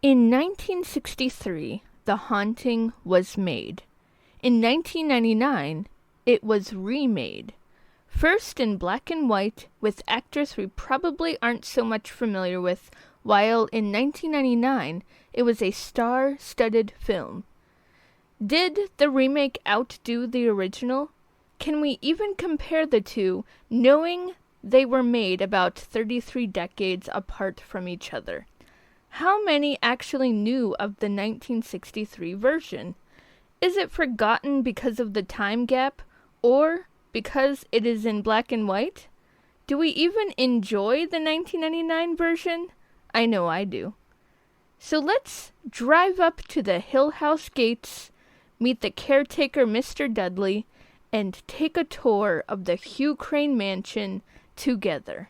In 1963, The Haunting was made. In 1999, it was remade. First in black and white, with actors we probably aren't so much familiar with, while in 1999, it was a star-studded film. Did the remake outdo the original? Can we even compare the two, knowing they were made about 33 decades apart from each other? How many actually knew of the 1963 version? Is it forgotten because of the time gap, or because it is in black and white? Do we even enjoy the 1999 version? I know I do. So let's drive up to the Hill House gates, meet the caretaker Mr. Dudley, and take a tour of the Hugh Crane mansion together.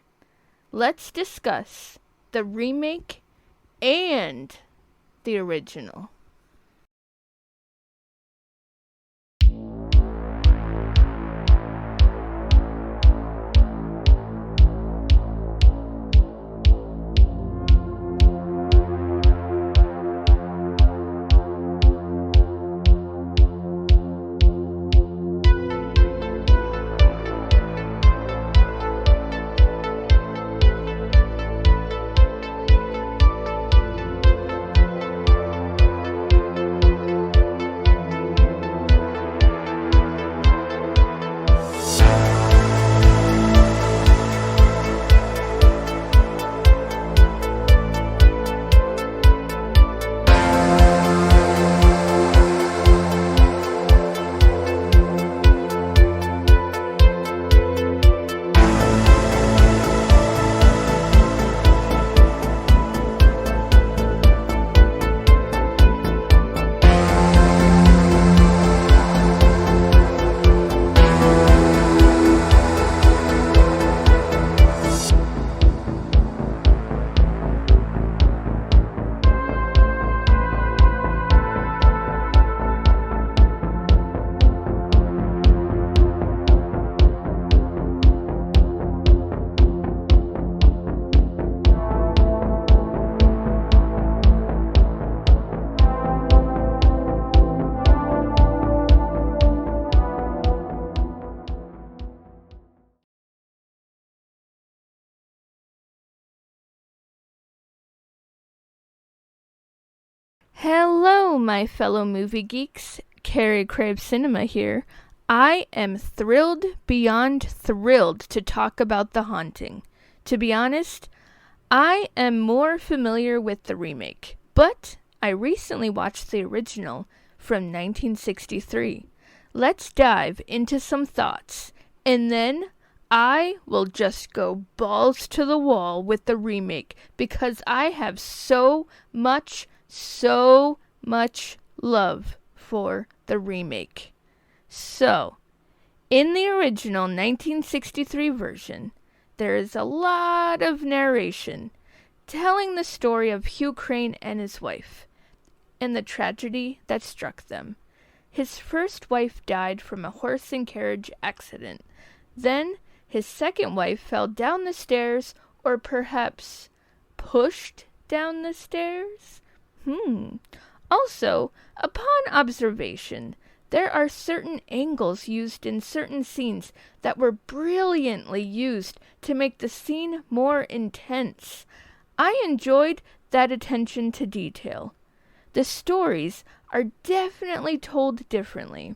Let's discuss the remake and the original. Hello, my fellow movie geeks. Carrie Crave Cinema here. I am thrilled beyond thrilled to talk about The Haunting. To be honest, I am more familiar with the remake, but I recently watched the original from 1963. Let's dive into some thoughts, and then I will just go balls to the wall with the remake because I have so much love for the remake. So, in the original 1963 version, there is a lot of narration telling the story of Hugh Crane and his wife, and the tragedy that struck them. His first wife died from a horse and carriage accident. Then, his second wife fell down the stairs, or perhaps pushed down the stairs? Also, upon observation, there are certain angles used in certain scenes that were brilliantly used to make the scene more intense. I enjoyed that attention to detail. The stories are definitely told differently.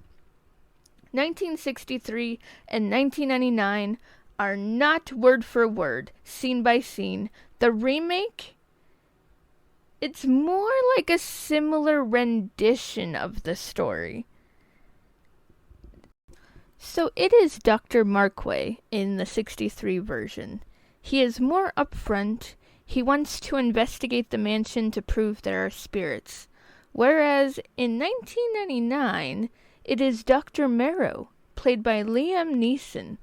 1963 and 1999 are not word for word, scene by scene. The remake, it's more like a similar rendition of the story. So it is Dr. Markway in the 63 version. He is more upfront. He wants to investigate the mansion to prove there are spirits. Whereas in 1999, it is Dr. Marrow, played by Liam Neeson.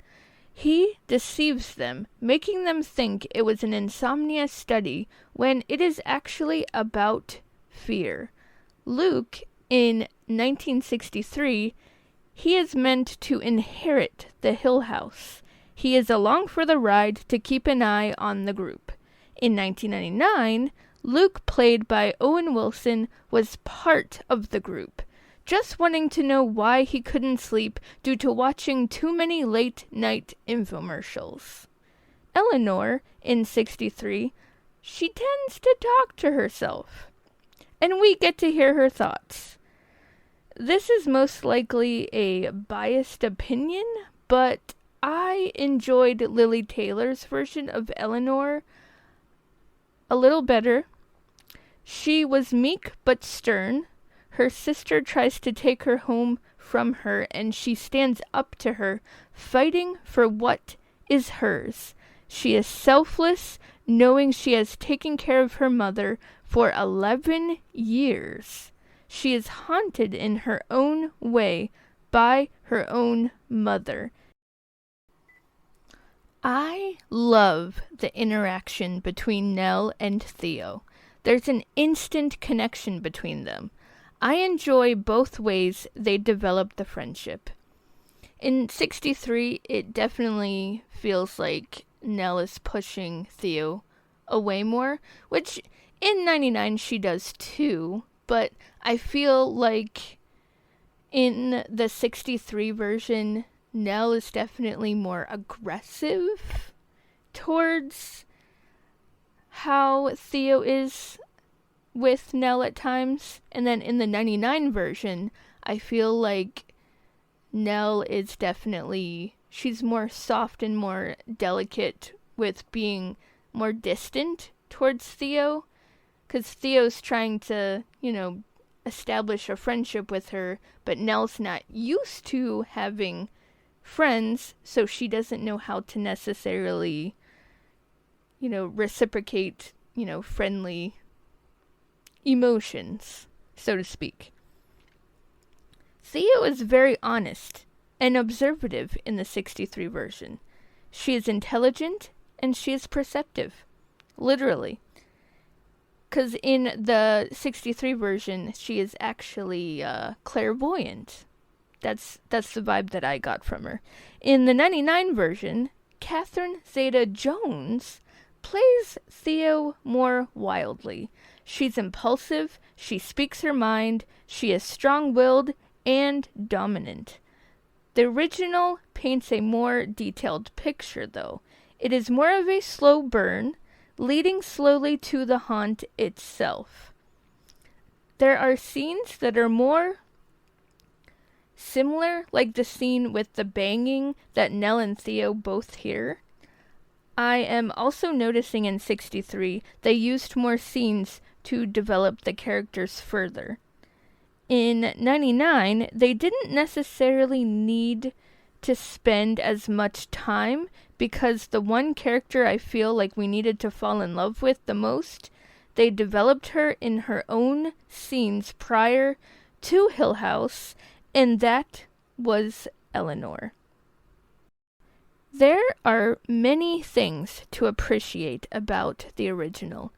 He deceives them, making them think it was an insomnia study when it is actually about fear. Luke, in 1963, he is meant to inherit the Hill House. He is along for the ride to keep an eye on the group. In 1999, Luke, played by Owen Wilson, was part of the group, just wanting to know why he couldn't sleep due to watching too many late-night infomercials. Eleanor, in 63, she tends to talk to herself, and we get to hear her thoughts. This is most likely a biased opinion, but I enjoyed Lily Taylor's version of Eleanor a little better. She was meek but stern. Her sister tries to take her home from her, and she stands up to her, fighting for what is hers. She is selfless, knowing she has taken care of her mother for 11 years. She is haunted in her own way by her own mother. I love the interaction between Nell and Theo. There's an instant connection between them. I enjoy both ways they develop the friendship. In 63, it definitely feels like Nell is pushing Theo away more, which in 99 she does too, but I feel like in the 63 version, Nell is definitely more aggressive towards how Theo is with Nell at times. And then in the 99 version, I feel like Nell is definitely, she's more soft and more delicate with being more distant towards Theo. Because Theo's trying to, establish a friendship with her, but Nell's not used to having friends, so she doesn't know how to necessarily, reciprocate, friendly emotions, so to speak. Theo is very honest and observative in the 63 version. She is intelligent and she is perceptive. Literally. Because in the 63 version, she is actually clairvoyant. That's the vibe that I got from her. In the 99 version, Catherine Zeta-Jones plays Theo more wildly. She's impulsive, she speaks her mind, she is strong-willed and dominant. The original paints a more detailed picture, though. It is more of a slow burn, leading slowly to the haunt itself. There are scenes that are more similar, like the scene with the banging that Nell and Theo both hear. I am also noticing in 63 they used more scenes to develop the characters further. In 99, they didn't necessarily need to spend as much time because the one character I feel like we needed to fall in love with the most, they developed her in her own scenes prior to Hill House, and that was Eleanor. There are many things to appreciate about the original.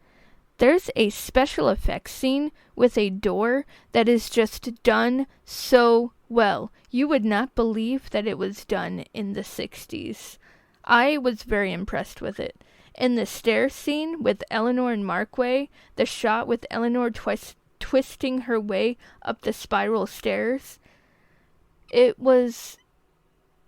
There's a special effects scene with a door that is just done so well. You would not believe that it was done in the 60s. I was very impressed with it. In the stair scene with Eleanor and Markway, the shot with Eleanor twisting her way up the spiral stairs, it was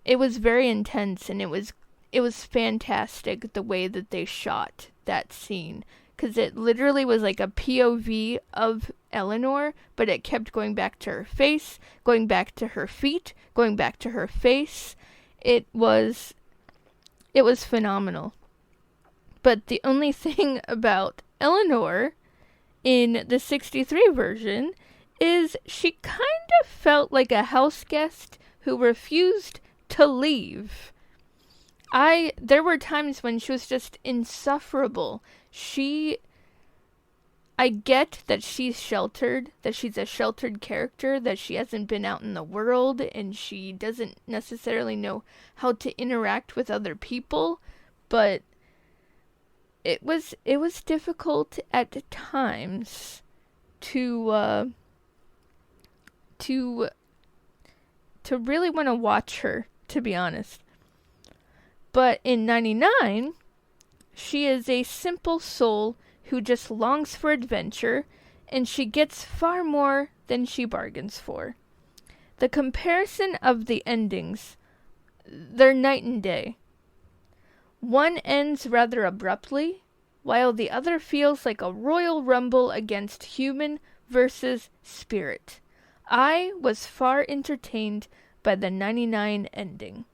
very intense, and it was fantastic the way that they shot that scene. Because it literally was like a POV of Eleanor, but it kept going back to her face, going back to her feet, going back to her face. It was phenomenal. But the only thing about Eleanor in the 63 version is she kind of felt like a house guest who refused to leave. There were times when she was just insufferable. I get that she's sheltered, that she's a sheltered character, that she hasn't been out in the world, and she doesn't necessarily know how to interact with other people, but it was difficult at times to really want to watch her, to be honest. But in 99, she is a simple soul who just longs for adventure, and she gets far more than she bargains for. The comparison of the endings, they're night and day. One ends rather abruptly, while the other feels like a royal rumble against human versus spirit. I was far entertained by the 99 ending.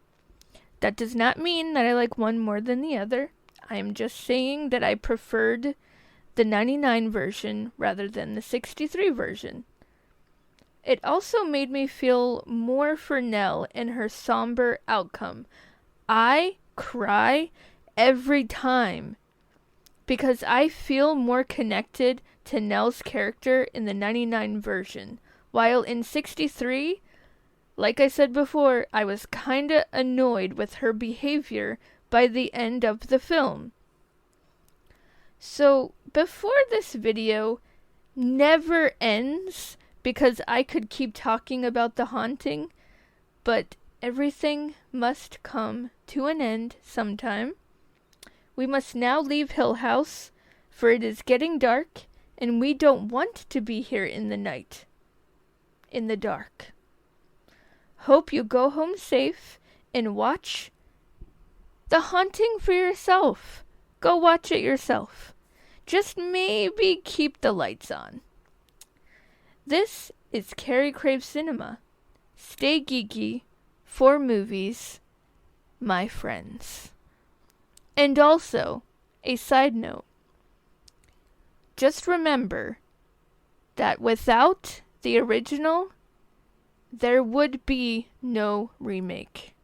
That does not mean that I like one more than the other. I am just saying that I preferred the 99 version rather than the 63 version. It also made me feel more for Nell and her somber outcome. I cry every time because I feel more connected to Nell's character in the 99 version, while in 63, like I said before, I was kinda annoyed with her behavior by the end of the film. So, before this video never ends, because I could keep talking about The Haunting, but everything must come to an end sometime. We must now leave Hill House, for it is getting dark, and we don't want to be here in the night, in the dark. Hope you go home safe and watch The Haunting for yourself. Go watch it yourself. Just maybe keep the lights on. This is Carrie Crave Cinema. Stay geeky for movies, my friends. And also, a side note. Just remember that without the original, there would be no remake.